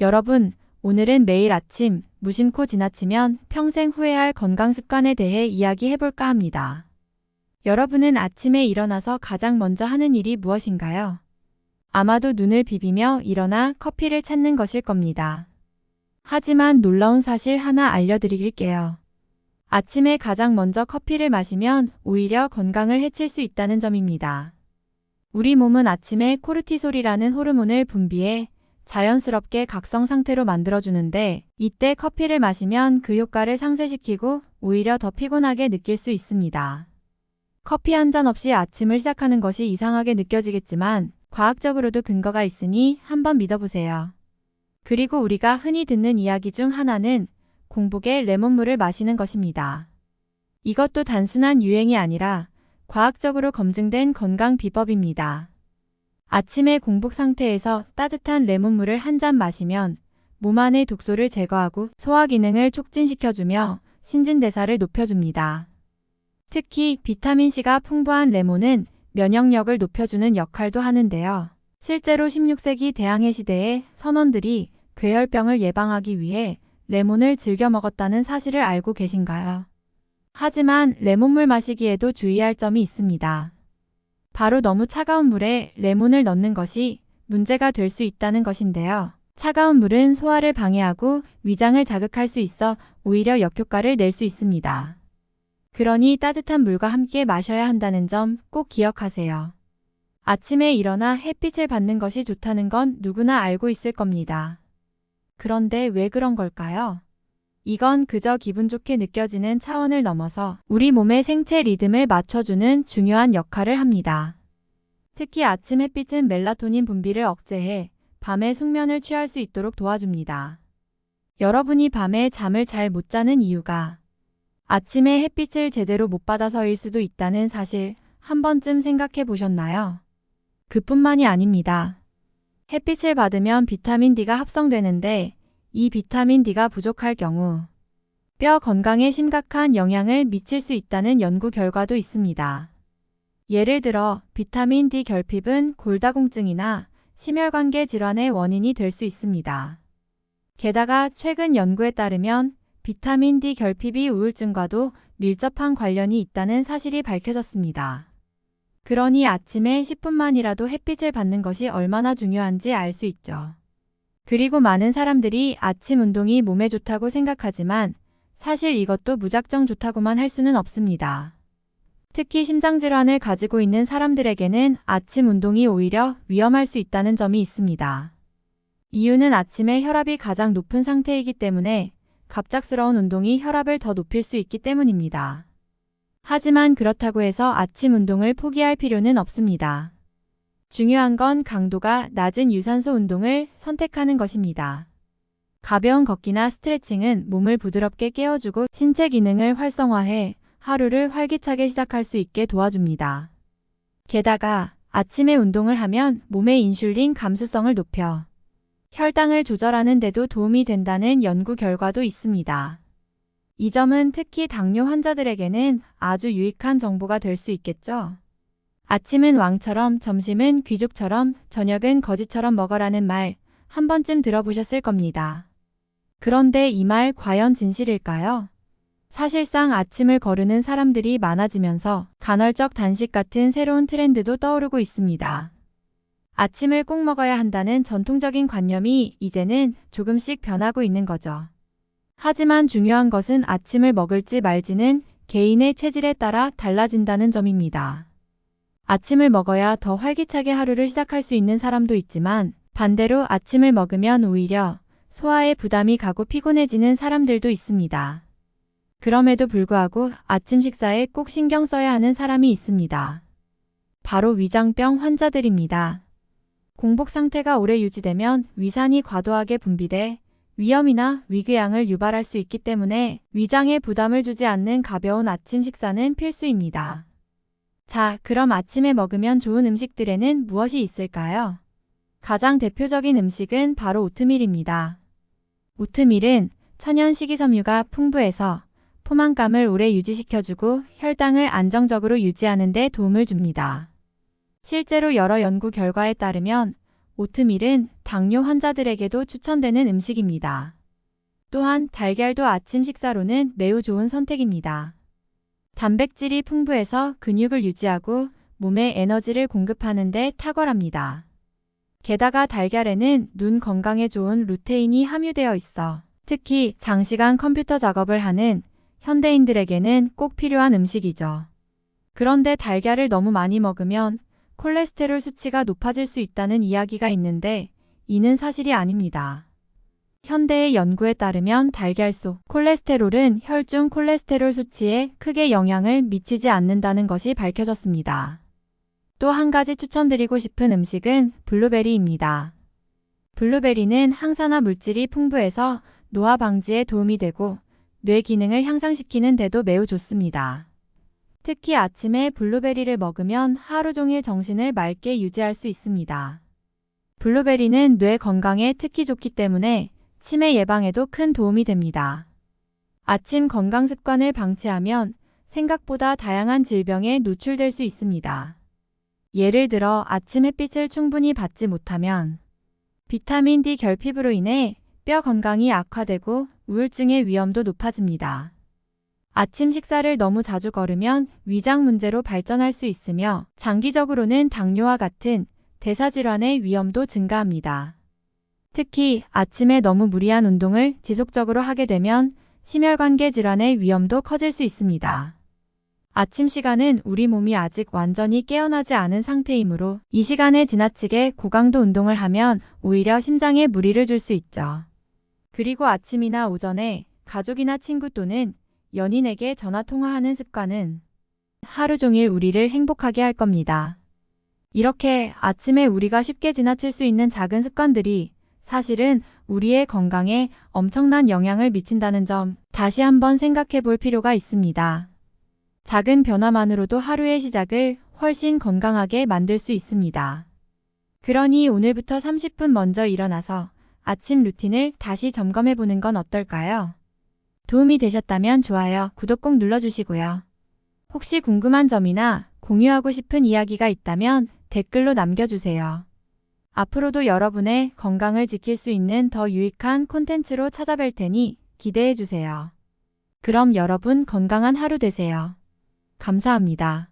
여러분, 오늘은 매일 아침 무심코 지나치면 평생 후회할 건강 습관에 대해 이야기해볼까 합니다. 여러분은 아침에 일어나서 가장 먼저 하는 일이 무엇인가요? 아마도 눈을 비비며 일어나 커피를 찾는 것일 겁니다. 하지만 놀라운 사실 하나 알려드릴게요. 아침에 가장 먼저 커피를 마시면 오히려 건강을 해칠 수 있다는 점입니다. 우리 몸은 아침에 코르티솔이라는 호르몬을 분비해 자연스럽게 각성 상태로 만들어주는데 이때 커피를 마시면 그 효과를 상쇄시키고 오히려 더 피곤하게 느낄 수 있습니다. 커피 한 잔 없이 아침을 시작하는 것이 이상하게 느껴지겠지만 과학적으로도 근거가 있으니 한번 믿어보세요. 그리고 우리가 흔히 듣는 이야기 중 하나는 공복에 레몬물을 마시는 것입니다. 이것도 단순한 유행이 아니라 과학적으로 검증된 건강 비법입니다. 아침에 공복 상태에서 따뜻한 레몬물을 한 잔 마시면 몸 안의 독소를 제거하고 소화 기능을 촉진시켜주며 신진대사를 높여줍니다. 특히 비타민C가 풍부한 레몬은 면역력을 높여주는 역할도 하는데요. 실제로 16세기 대항해 시대에 선원들이 괴혈병을 예방하기 위해 레몬을 즐겨 먹었다는 사실을 알고 계신가요? 하지만 레몬물 마시기에도 주의할 점이 있습니다. 바로 너무 차가운 물에 레몬을 넣는 것이 문제가 될 수 있다는 것인데요. 차가운 물은 소화를 방해하고 위장을 자극할 수 있어 오히려 역효과를 낼 수 있습니다. 그러니 따뜻한 물과 함께 마셔야 한다는 점 꼭 기억하세요. 아침에 일어나 햇빛을 받는 것이 좋다는 건 누구나 알고 있을 겁니다. 그런데 왜 그런 걸까요? 이건 그저 기분 좋게 느껴지는 차원을 넘어서 우리 몸의 생체 리듬을 맞춰주는 중요한 역할을 합니다. 특히 아침 햇빛은 멜라토닌 분비를 억제해 밤에 숙면을 취할 수 있도록 도와줍니다. 여러분이 밤에 잠을 잘 못 자는 이유가 아침에 햇빛을 제대로 못 받아서일 수도 있다는 사실 한 번쯤 생각해 보셨나요? 그뿐만이 아닙니다. 햇빛을 받으면 비타민 D가 합성되는데 이 비타민 D가 부족할 경우 뼈 건강에 심각한 영향을 미칠 수 있다는 연구 결과도 있습니다. 예를 들어 비타민 D 결핍은 골다공증이나 심혈관계 질환의 원인이 될 수 있습니다. 게다가 최근 연구에 따르면 비타민 D 결핍이 우울증과도 밀접한 관련이 있다는 사실이 밝혀졌습니다. 그러니 아침에 10분만이라도 햇빛을 받는 것이 얼마나 중요한지 알 수 있죠. 그리고 많은 사람들이 아침 운동이 몸에 좋다고 생각하지만 사실 이것도 무작정 좋다고만 할 수는 없습니다. 특히 심장질환을 가지고 있는 사람들에게는 아침 운동이 오히려 위험할 수 있다는 점이 있습니다. 이유는 아침에 혈압이 가장 높은 상태이기 때문에 갑작스러운 운동이 혈압을 더 높일 수 있기 때문입니다. 하지만 그렇다고 해서 아침 운동을 포기할 필요는 없습니다. 중요한 건 강도가 낮은 유산소 운동을 선택하는 것입니다. 가벼운 걷기나 스트레칭은 몸을 부드럽게 깨워주고 신체 기능을 활성화해 하루를 활기차게 시작할 수 있게 도와줍니다. 게다가 아침에 운동을 하면 몸의 인슐린 감수성을 높여 혈당을 조절하는 데도 도움이 된다는 연구 결과도 있습니다. 이 점은 특히 당뇨 환자들에게는 아주 유익한 정보가 될 수 있겠죠. 아침은 왕처럼, 점심은 귀족처럼, 저녁은 거지처럼 먹어라는 말 한 번쯤 들어보셨을 겁니다. 그런데 이 말 과연 진실일까요? 사실상 아침을 거르는 사람들이 많아지면서 간헐적 단식 같은 새로운 트렌드도 떠오르고 있습니다. 아침을 꼭 먹어야 한다는 전통적인 관념이 이제는 조금씩 변하고 있는 거죠. 하지만 중요한 것은 아침을 먹을지 말지는 개인의 체질에 따라 달라진다는 점입니다. 아침을 먹어야 더 활기차게 하루를 시작할 수 있는 사람도 있지만 반대로 아침을 먹으면 오히려 소화에 부담이 가고 피곤해지는 사람들도 있습니다. 그럼에도 불구하고 아침 식사에 꼭 신경 써야 하는 사람이 있습니다. 바로 위장병 환자들입니다. 공복 상태가 오래 유지되면 위산이 과도하게 분비돼 위염이나 위궤양을 유발할 수 있기 때문에 위장에 부담을 주지 않는 가벼운 아침 식사는 필수입니다. 자, 그럼 아침에 먹으면 좋은 음식들에는 무엇이 있을까요? 가장 대표적인 음식은 바로 오트밀입니다. 오트밀은 천연 식이섬유가 풍부해서 포만감을 오래 유지시켜주고 혈당을 안정적으로 유지하는 데 도움을 줍니다. 실제로 여러 연구 결과에 따르면 오트밀은 당뇨 환자들에게도 추천되는 음식입니다. 또한 달걀도 아침 식사로는 매우 좋은 선택입니다. 단백질이 풍부해서 근육을 유지하고 몸에 에너지를 공급하는 데 탁월합니다. 게다가 달걀에는 눈 건강에 좋은 루테인이 함유되어 있어 특히 장시간 컴퓨터 작업을 하는 현대인들에게는 꼭 필요한 음식이죠. 그런데 달걀을 너무 많이 먹으면 콜레스테롤 수치가 높아질 수 있다는 이야기가 있는데 이는 사실이 아닙니다. 현대의 연구에 따르면 달걀 속 콜레스테롤은 혈중 콜레스테롤 수치에 크게 영향을 미치지 않는다는 것이 밝혀졌습니다. 또 한 가지 추천드리고 싶은 음식은 블루베리입니다. 블루베리는 항산화 물질이 풍부해서 노화 방지에 도움이 되고 뇌 기능을 향상시키는 데도 매우 좋습니다. 특히 아침에 블루베리를 먹으면 하루 종일 정신을 맑게 유지할 수 있습니다. 블루베리는 뇌 건강에 특히 좋기 때문에 치매 예방에도 큰 도움이 됩니다. 아침 건강 습관을 방치하면 생각보다 다양한 질병에 노출될 수 있습니다. 예를 들어 아침 햇빛을 충분히 받지 못하면 비타민 D 결핍으로 인해 뼈 건강이 악화되고 우울증의 위험도 높아집니다. 아침 식사를 너무 자주 거르면 위장 문제로 발전할 수 있으며 장기적으로는 당뇨와 같은 대사질환의 위험도 증가합니다. 특히 아침에 너무 무리한 운동을 지속적으로 하게 되면 심혈관계 질환의 위험도 커질 수 있습니다. 아침 시간은 우리 몸이 아직 완전히 깨어나지 않은 상태이므로 이 시간에 지나치게 고강도 운동을 하면 오히려 심장에 무리를 줄 수 있죠. 그리고 아침이나 오전에 가족이나 친구 또는 연인에게 전화 통화하는 습관은 하루 종일 우리를 행복하게 할 겁니다. 이렇게 아침에 우리가 쉽게 지나칠 수 있는 작은 습관들이 사실은 우리의 건강에 엄청난 영향을 미친다는 점 다시 한번 생각해 볼 필요가 있습니다. 작은 변화만으로도 하루의 시작을 훨씬 건강하게 만들 수 있습니다. 그러니 오늘부터 30분 먼저 일어나서 아침 루틴을 다시 점검해 보는 건 어떨까요? 도움이 되셨다면 좋아요, 구독 꼭 눌러주시고요. 혹시 궁금한 점이나 공유하고 싶은 이야기가 있다면 댓글로 남겨주세요. 앞으로도 여러분의 건강을 지킬 수 있는 더 유익한 콘텐츠로 찾아뵐 테니 기대해 주세요. 그럼 여러분 건강한 하루 되세요. 감사합니다.